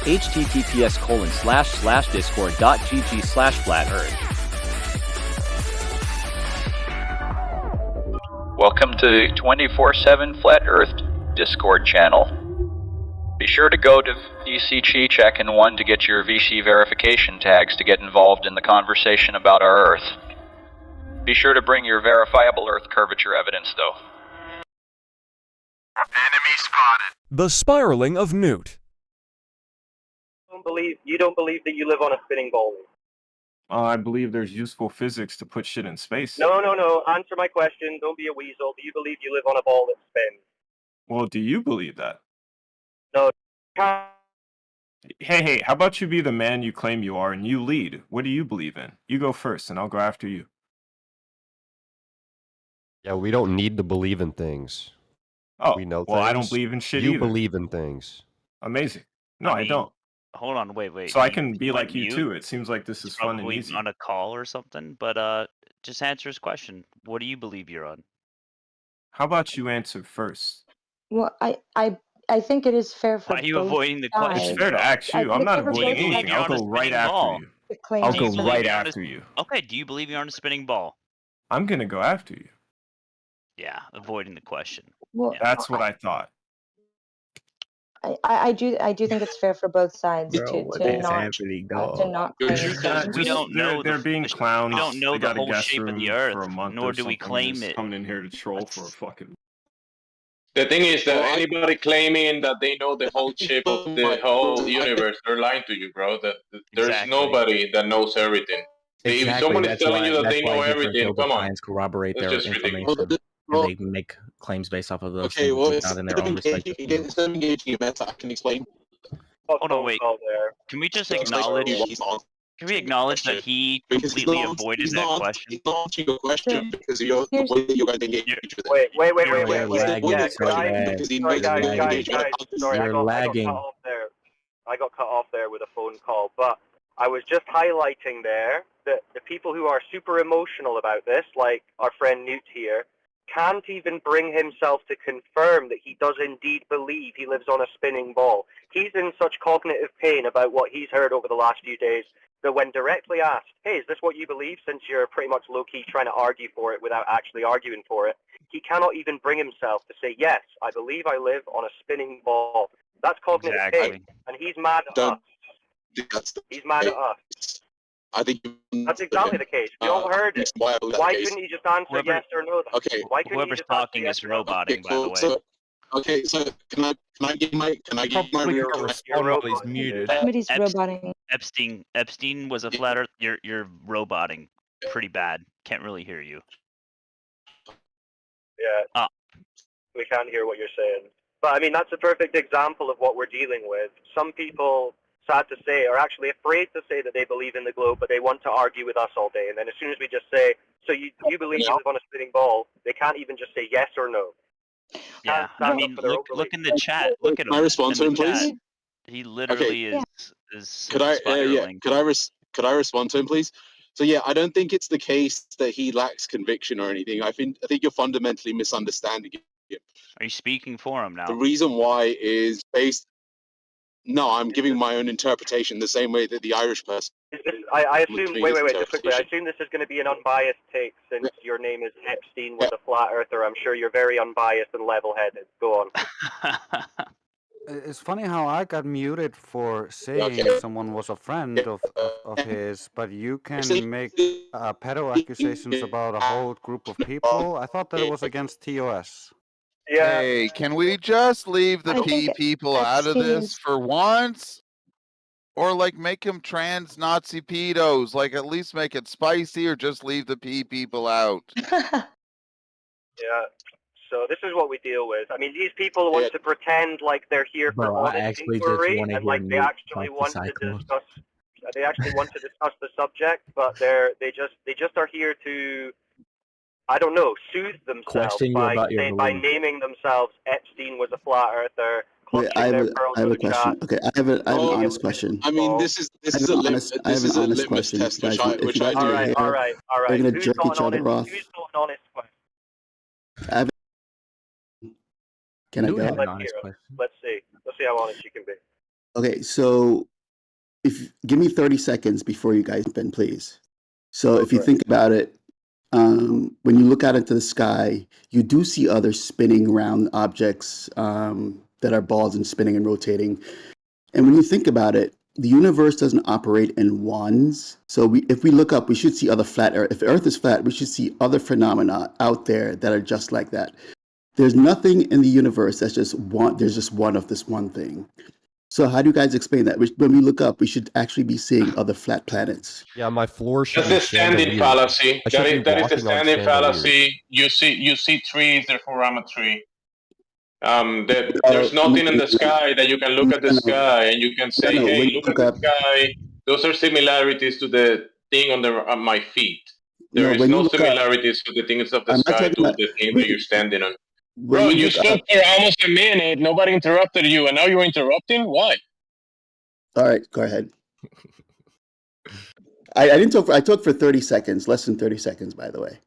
https://discord.gg/flat-earth. Welcome to 24/7 Flat Earth Discord channel. Be sure to go to VC Check and 1 to get your VC verification tags to get involved in the conversation about our Earth. Be sure to bring your verifiable Earth curvature evidence, though. Enemy spotted. The spiraling of Newt. You don't believe that you live on a spinning ball? I believe there's useful physics to put shit in space. No. Answer my question. Don't be a weasel. Do you believe you live on a ball that spins? Well, do you believe that? No. Hey, how about you be the man you claim you are and you lead? What do you believe in? You go first and I'll go after you. Yeah, we don't need to believe in things. Oh, we know well, things. I don't believe in shit you either. believe in things. Amazing. No, I don't. Hold on, wait. So I can be like you too. It seems like this is fun and easy. On a call or something, but just answer his question. What do you believe you're on? How about you answer first? Well, I think it is fair for Why are you avoiding the sides. question? It's fair to ask you. I'm not avoiding anything. I'll go right after you. I'll go right after you. Okay, do you believe you're on a spinning ball? I'm gonna go after you. Yeah, avoiding the question. Well, Yeah. That's what I thought. I do think it's fair for both sides to not We Just- don't know they're being clowns. We don't know They the got a whole guest shape of room the for Earth, a month nor or do we something, claim just it. coming in here to troll for a fucking. The thing is that anybody claiming that they know the whole shape of the whole universe, they're lying to you, bro. That there's Exactly. nobody that knows everything. If someone is telling you that they know everything, come on. Corroborate It's their just information. ridiculous. And they make claims based off of those Okay, things, well, not in their own respective fields. Instead of engaging events, I can explain. Hold on, wait. Can we just acknowledge? Can we acknowledge that he completely avoided that question? He's not answering your question because you're the way that you guys engage each other. Wait. Sorry, You're lagging. I got cut off there with a phone call, but I was just highlighting there that the people who are super emotional about this, like our friend Newt here, can't even bring himself to confirm that he does indeed believe he lives on a spinning ball. He's in such cognitive pain about what he's heard over the last few days that when directly asked, hey, is this what you believe, since you're pretty much low-key trying to argue for it without actually arguing for it, he cannot even bring himself to say, yes, I believe I live on a spinning ball. That's cognitive pain, and he's mad at us. He's mad at us. I think that's exactly the case. We all heard it. Why couldn't you just answer yes or no? Okay. Why couldn't Whoever's talking is roboting, by the way. So can I get my He's muted. Somebody's roboting. Epstein was a flat Earth. You're roboting pretty bad. Can't really hear you. Yeah. We can't hear what you're saying. But I mean, that's a perfect example of what we're dealing with. Some people, sad to say, are actually afraid to say that they believe in the globe, but they want to argue with us all day. And then as soon as we just say, so you believe you live on a spinning ball, they can't even just say yes or no. Yeah, I mean, look in the chat. Look at him. Can I respond to him, please? He literally is Could I? spiraling. Could I respond to him, please? So yeah, I don't think it's the case that he lacks conviction or anything. I think you're fundamentally misunderstanding him. Are you speaking for him now? The reason why is based. No, I'm giving my own interpretation the same way that the Irish person. I assume. Wait, just quickly. I assume this is going to be an unbiased take, since your name is Epstein was a flat earther. I'm sure you're very unbiased and level-headed. Go on. It's funny how I got muted for saying someone was a friend of his, but you can make pedo accusations about a whole group of people. I thought that it was against TOS. Yeah. Hey, can we just leave the P people out of this for once? Or like make them trans Nazi pedos? Like at least make it spicy, or just leave the P people out. Yeah. So this is what we deal with. I mean, these people want to pretend like they're here for honest inquiry, and like they actually want to discuss. They actually want to discuss the subject, but they just are here to, I don't know, soothe themselves by naming themselves Epstein was a flat earther. Wait, I have a question. Okay, I have an honest question. I mean, this is a litmus question. test, Guys, which I do. All right. They're gonna jerk each other off. Who's got an honest question? Can I go? Let's see how honest you can be. Okay, so give me 30 seconds before you guys jump in, please. So if you think about it, when you look out into the sky, you do see other spinning round objects that are balls and spinning and rotating. And when you think about it, the universe doesn't operate in ones. So if we look up, we should see other flat Earth. If Earth is flat, we should see other phenomena out there that are just like that. There's nothing in the universe that's just one. There's just one of this one thing. So how do you guys explain that? When we look up, we should actually be seeing other flat planets. Yeah, my floor should That's be the standing chandeliers. fallacy. I should be That is the walking on standing chandeliers. fallacy. You see trees, therefore I'm a tree. There's nothing in the sky that you can look at the sky and you can say, No, hey, when you look at look the up, sky. Those are similarities to the thing on my feet. There no, is when you no look up, similarities to the things of the I'm not sky talking to about the thing that when, you're standing on. when Bro, you you look spoke up. for almost a minute. Nobody interrupted you, and now you're interrupting. Why? All right, go ahead. I didn't talk. I talked for 30 seconds, less than 30 seconds, by the way.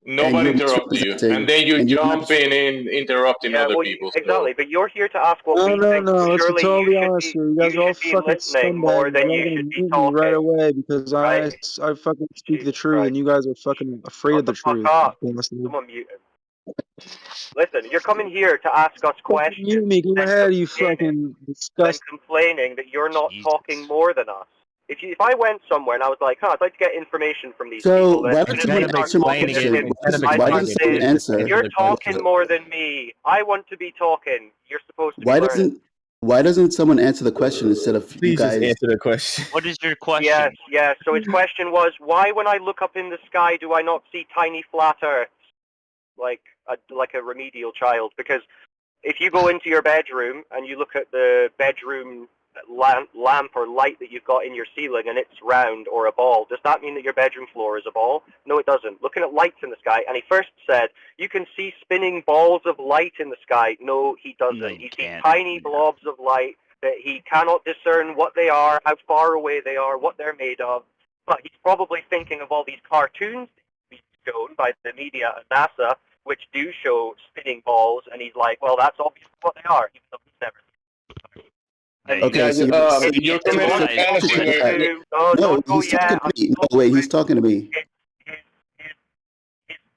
Nobody interrupted you, and then you jump in interrupting other people. Exactly, but you're here to ask what we think. No. Let's be Surely totally honest here. You guys are all fucking listening more scumbags. than You're you gonna should be mute me talking. right away because right? I fucking speak the Jesus truth, Christ. and you guys are fucking afraid of the Fuck truth. up. You bastard. Someone mute him. Listen, you're coming here to ask us Fucking questions, mute me. Go ahead, you fucking then disgust. complaining that you're not talking more than us. If I went somewhere and I was like, I'd like to get information from these So people, why don't someone answer my question? Why doesn't someone answer? You're talking more than me. I want to be talking. You're supposed to be learning. Why doesn't someone answer the question instead of you guys? answer the question. What is your question? Yes. So his question was, why when I look up in the sky do I not see tiny flat Earths like a remedial child? Because if you go into your bedroom and you look at the bedroom lamp or light that you've got in your ceiling and it's round or a ball, does that mean that your bedroom floor is a ball? No, it doesn't. Looking at lights in the sky, and he first said, you can see spinning balls of light in the sky. No, he doesn't. No, he sees tiny blobs of light that he cannot discern what they are, how far away they are, what they're made of. But he's probably thinking of all these cartoons shown by the media at NASA, which do show spinning balls, and he's like, well, that's obviously what they are, even though he's never seen them. Okay, so you're committing a fallacy where... No, he's talking to me. No, wait, he's talking to me.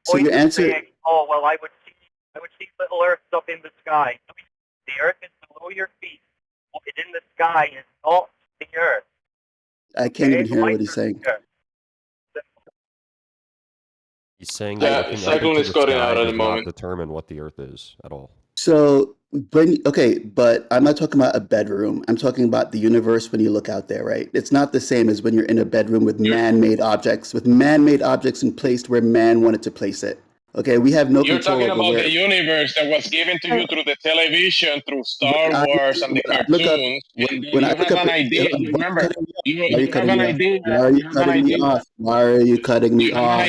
So your answer... Oh, well, I would see little Earths up in the sky. The Earth is below your feet. What is in the sky is not the Earth. I can't even hear what he's saying. He's saying that looking up into the sky does not determine what the Earth is at all. So but I'm not talking about a bedroom. I'm talking about the universe when you look out there, right? It's not the same as when you're in a bedroom with man-made objects, in place where man wanted to place it. Okay, we have no control over You're talking about the universe that was given to you through the television, through Star Wars and the cartoons. You have an idea. Remember, you have an idea. Why are you cutting me off? Why are you cutting me off?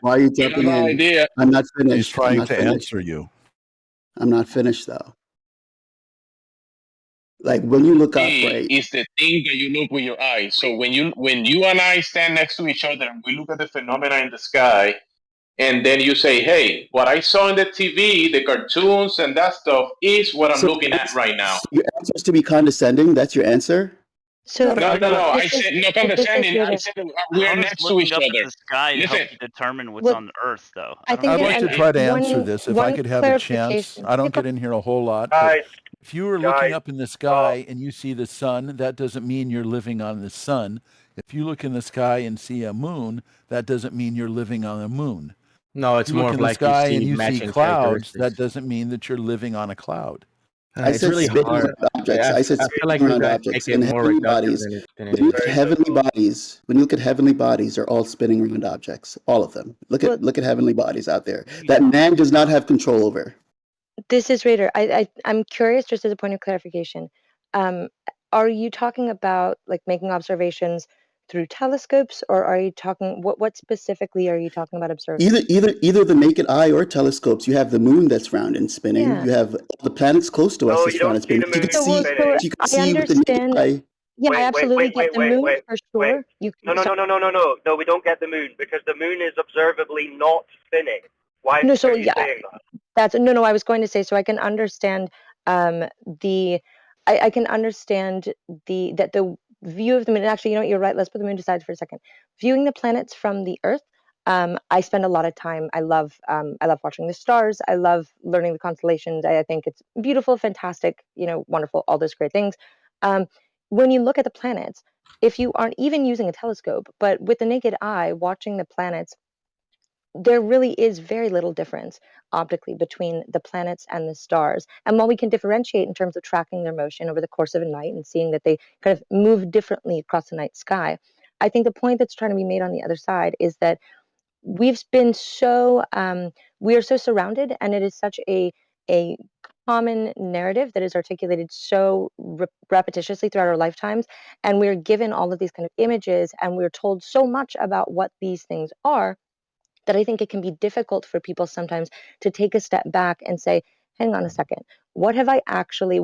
Why are you jumping in? I'm not finished. He's trying to answer you. I'm not finished though. Like when you look up, right? It's the thing that you look with your eyes. So when you and I stand next to each other and we look at the phenomena in the sky, and then you say, hey, what I saw in the TV, the cartoons and that stuff is what I'm looking at right now. Your answer is to be condescending? That's your answer? So no. I said no condescending. I said we're next to each other. The sky help you determine what's on Earth, though. I'd like to try to answer this if I could have a chance. I don't get in here a whole lot. But if you were looking up in the sky and you see the sun, that doesn't mean you're living on the sun. If you look in the sky and see a moon, that doesn't mean you're living on a moon. No, it's if you more look of in the like sky you see and you see matching clouds, that characteristics. doesn't mean that you're living on a cloud. It's really hard. Objects. I said I feel like spinning we're around trying to objects make it and more heavenly reductive bodies. than When you look at heavenly bodies, they're all spinning around objects. All of them. Look at heavenly bodies out there that man does not have control over. This is Raider. I'm curious, just as a point of clarification. Are you talking about like making observations through telescopes, or are you talking what specifically are you talking about observing? Either the naked eye or telescopes. You have the moon that's round and spinning. Yeah. You have the planets close to us that's round and spinning. You can see with the naked eye. Yeah, I absolutely get the moon for sure. No, we don't get the moon because the moon is observably not spinning. Why are you saying that? I was going to say, so I can understand the I can understand the view of the moon. Actually, you know what? You're right. Let's put the moon aside for a second. Viewing the planets from the Earth. I spend a lot of time. I love watching the stars. I love learning the constellations. I think it's beautiful, fantastic, wonderful, all those great things. When you look at the planets, if you aren't even using a telescope, but with the naked eye watching the planets, there really is very little difference optically between the planets and the stars. And while we can differentiate in terms of tracking their motion over the course of a night and seeing that they kind of move differently across the night sky, I think the point that's trying to be made on the other side is that we've been so we are so surrounded, and it is such a common narrative that is articulated so repetitiously throughout our lifetimes, and we're given all of these kind of images, and we're told so much about what these things are, that I think it can be difficult for people sometimes to take a step back and say, hang on a second, what actually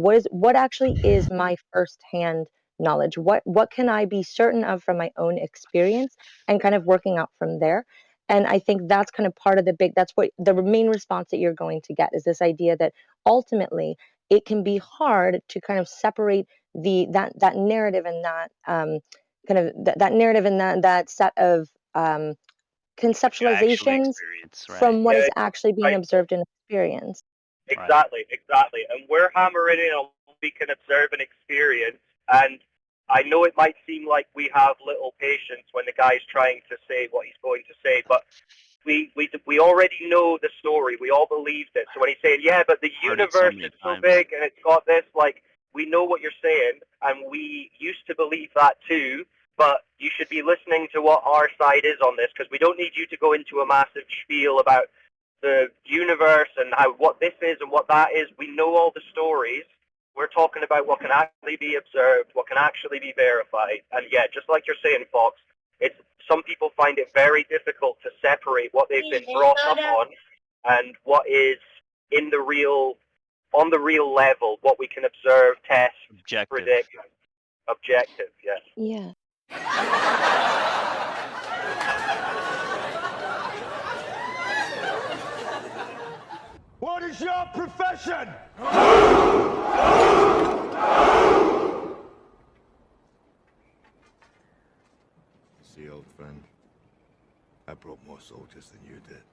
is my firsthand knowledge? What can I be certain of from my own experience, and kind of working out from there? And I think that's kind of part of that's what the main response that you're going to get, is this idea that ultimately it can be hard to kind of separate that narrative and that that narrative and that set of conceptualizations from what is actually being observed and experienced. Exactly. And we're hammering in on what we can observe and experience. And I know it might seem like we have little patience when the guy's trying to say what he's going to say, but we already know the story. We all believed it. So when he's saying, yeah, but the universe is so big and it's got this, like, we know what you're saying, and we used to believe that too, but you should be listening to what our side is on this, because we don't need you to go into a massive spiel about the universe and what this is and what that is. We know all the stories. We're talking about what can actually be observed, what can actually be verified. And yeah, just like you're saying, Fox, some people find it very difficult to separate what they've been brought up on and what is on the real level, what we can observe, test, predict. Objective, yes. Yeah. What is your profession? See, old friend, I brought more soldiers than you did.